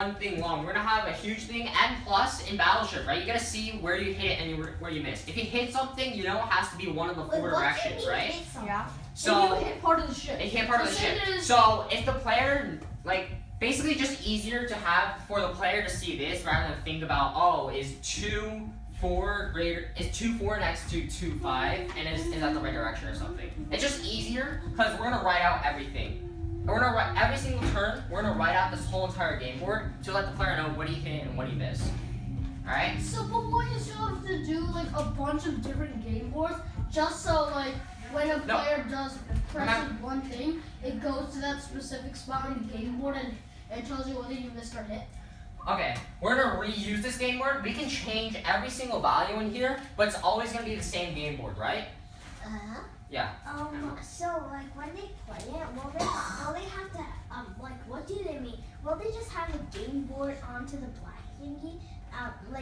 one thing long. We're gonna have a huge thing, and plus in Battleship, right? You gotta see where you hit and where you miss. If you hit something, you know it has to be one of the four directions, right? Yeah. So if you hit part of the ship. It hit part of the ship. So if the player, like, basically just easier to have for the player to see this rather than think about, oh, is 2, 4 greater? Is 2, 4 next to 2, 5? And is that the right direction or something? It's just easier because we're gonna write out everything. We're gonna write every single turn. We're gonna write out this whole entire game board to let the player know what he hit and what he missed. All right. So, but what you still have to do like a bunch of different game boards, just so like when a player does press one thing, it goes to that specific spot on the game board and it tells you whether you missed or hit. Okay, we're gonna reuse this game board. We can change every single value in here, but it's always gonna be the same game board, right? Yeah. So like when they play it, will they have to like what do they mean? Will they just have a game board onto the black thingy? Like